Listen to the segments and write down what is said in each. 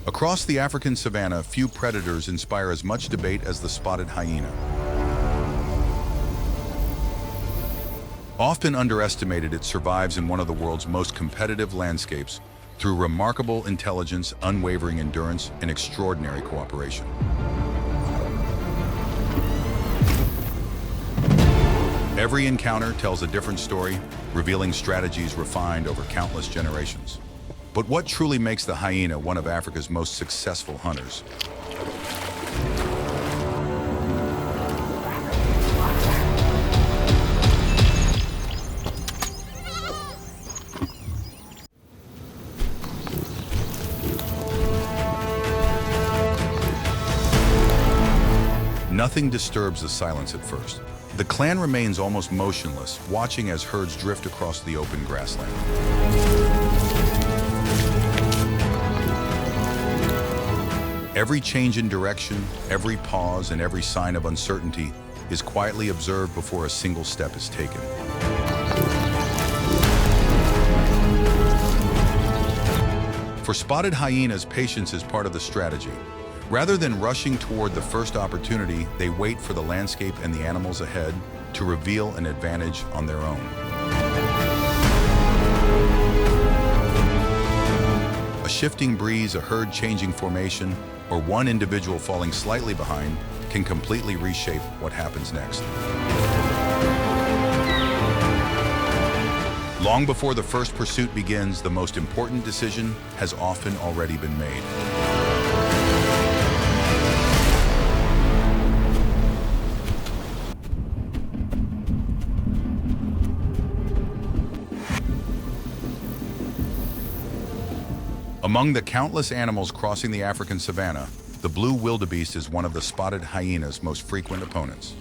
Across the African savanna, few predators inspire as much debate as the spotted hyena. Often underestimated, it survives in one of the world's most competitive landscapes through remarkable intelligence, unwavering endurance, and extraordinary cooperation. Every encounter tells a different story, revealing strategies refined over countless generations. But what truly makes the hyena one of Africa's most successful hunters? Nothing disturbs the silence at first. The clan remains almost motionless, watching as herds drift across the open grassland. Every change in direction, every pause, and every sign of uncertainty is quietly observed before a single step is taken. For spotted hyenas, patience is part of the strategy. Rather than rushing toward the first opportunity, they wait for the landscape and the animals ahead to reveal an advantage on their own. A shifting breeze, a herd changing formation, or one individual falling slightly behind can completely reshape what happens next. Long before the first pursuit begins, the most important decision has often already been made. Among the countless animals crossing the African savanna, the blue wildebeest is one of the spotted hyena's most frequent opponents.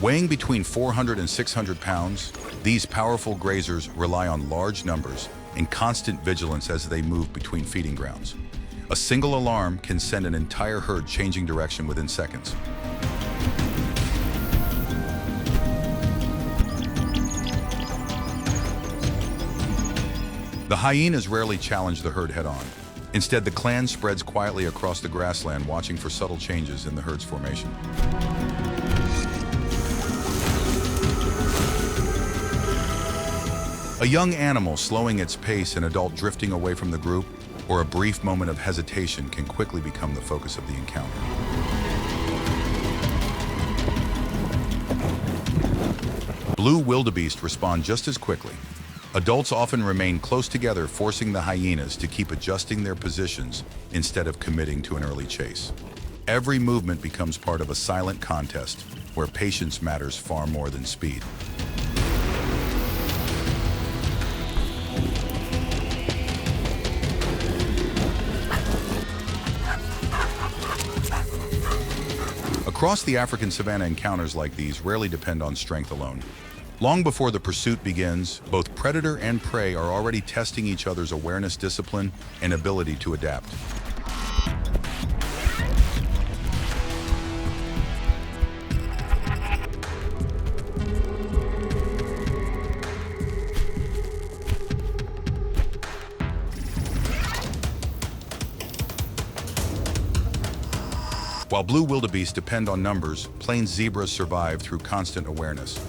Weighing between 400 and 600 pounds, these powerful grazers rely on large numbers and constant vigilance as they move between feeding grounds. A single alarm can send an entire herd changing direction within seconds. The hyenas rarely challenge the herd head-on. Instead, the clan spreads quietly across the grassland, watching for subtle changes in the herd's formation. A young animal slowing its pace, an adult drifting away from the group, or a brief moment of hesitation can quickly become the focus of the encounter. Blue wildebeest respond just as quickly. Adults often remain close together, forcing the hyenas to keep adjusting their positions instead of committing to an early chase. Every movement becomes part of a silent contest where patience matters far more than speed. Across the African savanna, encounters like these rarely depend on strength alone. Long before the pursuit begins, both predator and prey are already testing each other's awareness, discipline, and ability to adapt. While blue wildebeest depend on numbers, plains zebras survive through constant awareness.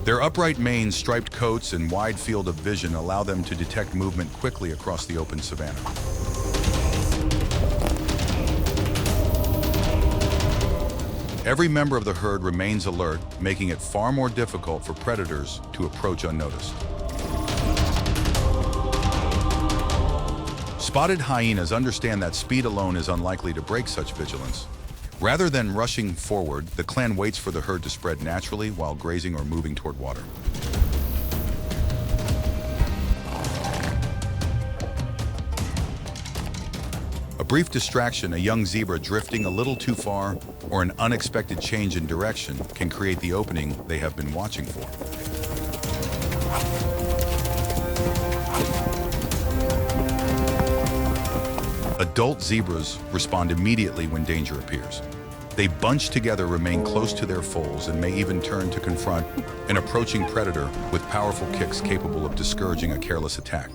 Their upright manes, striped coats, and wide field of vision allow them to detect movement quickly across the open savanna. Every member of the herd remains alert, making it far more difficult for predators to approach unnoticed. Spotted hyenas understand that speed alone is unlikely to break such vigilance. Rather than rushing forward, the clan waits for the herd to spread naturally while grazing or moving toward water. A brief distraction, a young zebra drifting a little too far, or an unexpected change in direction can create the opening they have been watching for. Adult zebras respond immediately when danger appears. They bunch together, remain close to their foals, and may even turn to confront an approaching predator with powerful kicks capable of discouraging a careless attack.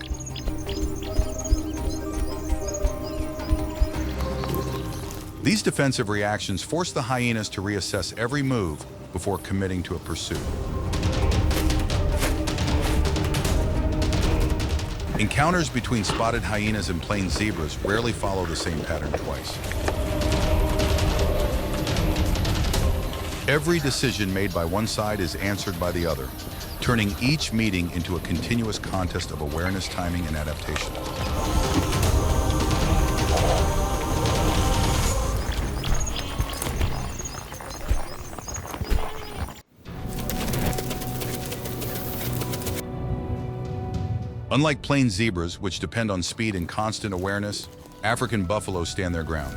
These defensive reactions force the hyenas to reassess every move before committing to a pursuit. Encounters between spotted hyenas and plain zebras rarely follow the same pattern twice. Every decision made by one side is answered by the other, turning each meeting into a continuous contest of awareness, timing, and adaptation. Unlike plain zebras, which depend on speed and constant awareness, African buffaloes stand their ground.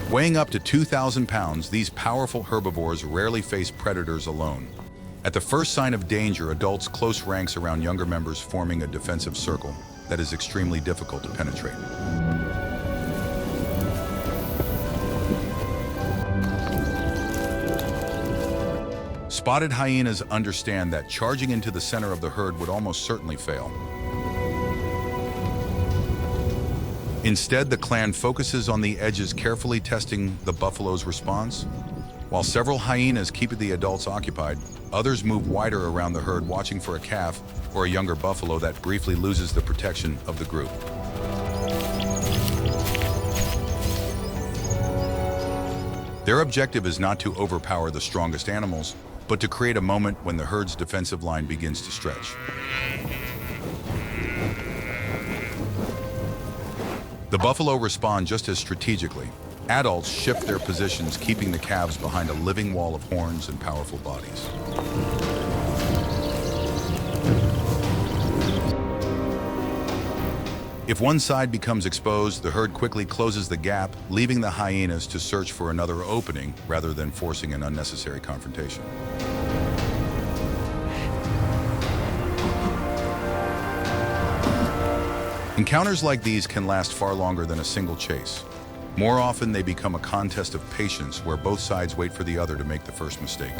Weighing up to 2,000 pounds, these powerful herbivores rarely face predators alone. At the first sign of danger, adults close ranks around younger members, forming a defensive circle that is extremely difficult to penetrate. Spotted hyenas understand that charging into the center of the herd would almost certainly fail. Instead, the clan focuses on the edges, carefully testing the buffalo's response. While several hyenas keep the adults occupied, others move wider around the herd, watching for a calf or a younger buffalo that briefly loses the protection of the group. Their objective is not to overpower the strongest animals, but to create a moment when the herd's defensive line begins to stretch. The buffalo respond just as strategically. Adults shift their positions, keeping the calves behind a living wall of horns and powerful bodies. If one side becomes exposed, the herd quickly closes the gap, leaving the hyenas to search for another opening rather than forcing an unnecessary confrontation. Encounters like these can last far longer than a single chase. More often, they become a contest of patience where both sides wait for the other to make the first mistake.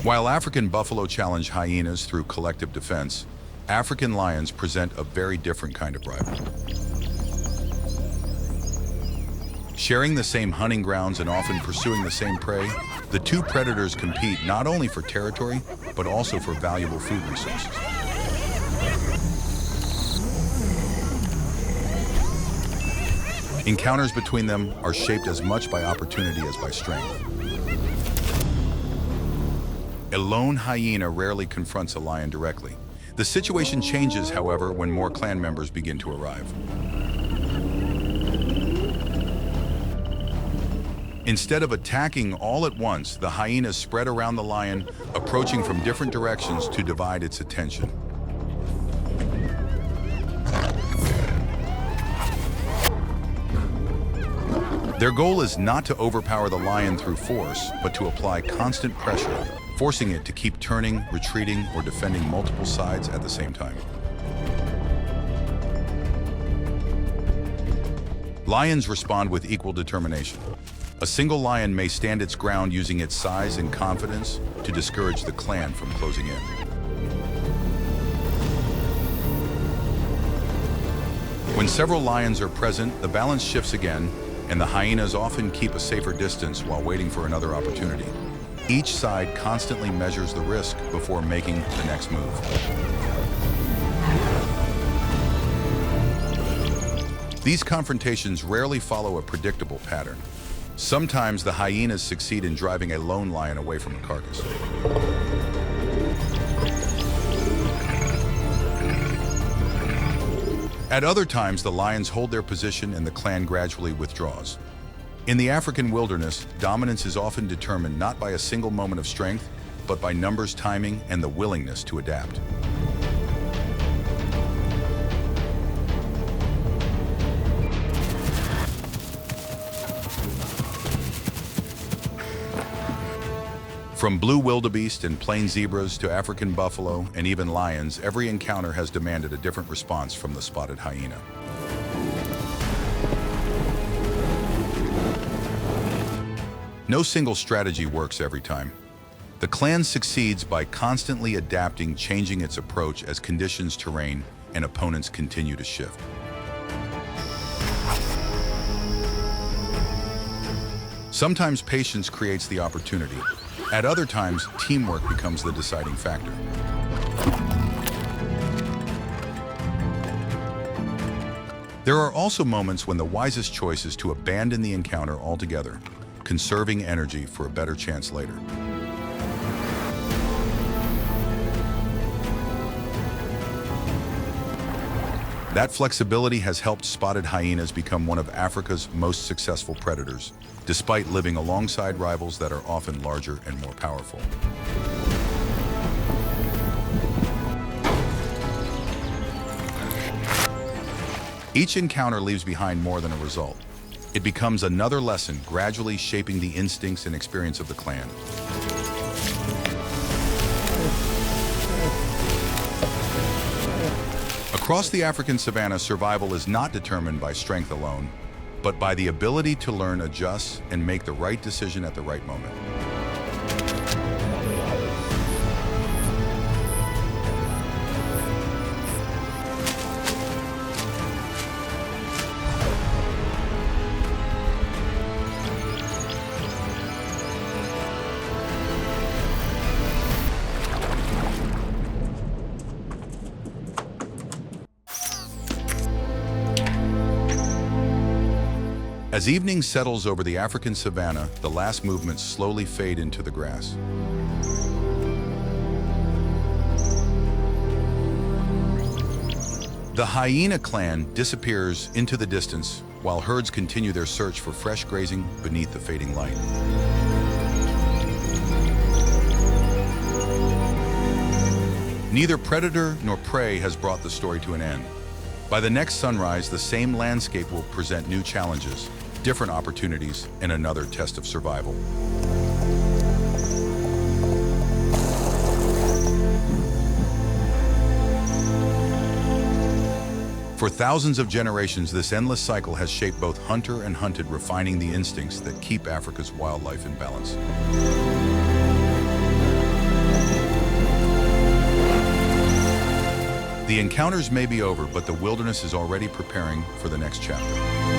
While African buffalo challenge hyenas through collective defense, African lions present a very different kind of rival. Sharing the same hunting grounds and often pursuing the same prey, the two predators compete not only for territory, but also for valuable food resources. Encounters between them are shaped as much by opportunity as by strength. A lone hyena rarely confronts a lion directly. The situation changes, however, when more clan members begin to arrive. Instead of attacking all at once, the hyenas spread around the lion, approaching from different directions to divide its attention. Their goal is not to overpower the lion through force, but to apply constant pressure, forcing it to keep turning, retreating, or defending multiple sides at the same time. Lions respond with equal determination. A single lion may stand its ground, using its size and confidence to discourage the clan from closing in. When several lions are present, the balance shifts again, and the hyenas often keep a safer distance while waiting for another opportunity. Each side constantly measures the risk before making the next move. These confrontations rarely follow a predictable pattern. Sometimes the hyenas succeed in driving a lone lion away from a carcass. At other times, the lions hold their position and the clan gradually withdraws. In the African wilderness, dominance is often determined not by a single moment of strength, but by numbers, timing, and the willingness to adapt. From blue wildebeest and plain zebras to African buffalo and even lions, every encounter has demanded a different response from the spotted hyena. No single strategy works every time. The clan succeeds by constantly adapting, changing its approach as conditions, terrain, and opponents continue to shift. Sometimes patience creates the opportunity. At other times, teamwork becomes the deciding factor. There are also moments when the wisest choice is to abandon the encounter altogether, conserving energy for a better chance later. That flexibility has helped spotted hyenas become one of Africa's most successful predators, despite living alongside rivals that are often larger and more powerful. Each encounter leaves behind more than a result. It becomes another lesson, gradually shaping the instincts and experience of the clan. Across the African savanna, survival is not determined by strength alone, but by the ability to learn, adjust, and make the right decision at the right moment. As evening settles over the African savanna, the last movements slowly fade into the grass. The hyena clan disappears into the distance while herds continue their search for fresh grazing beneath the fading light. Neither predator nor prey has brought the story to an end. By the next sunrise, the same landscape will present new challenges, different opportunities, and another test of survival. For thousands of generations, this endless cycle has shaped both hunter and hunted, refining the instincts that keep Africa's wildlife in balance. The encounters may be over, but the wilderness is already preparing for the next chapter.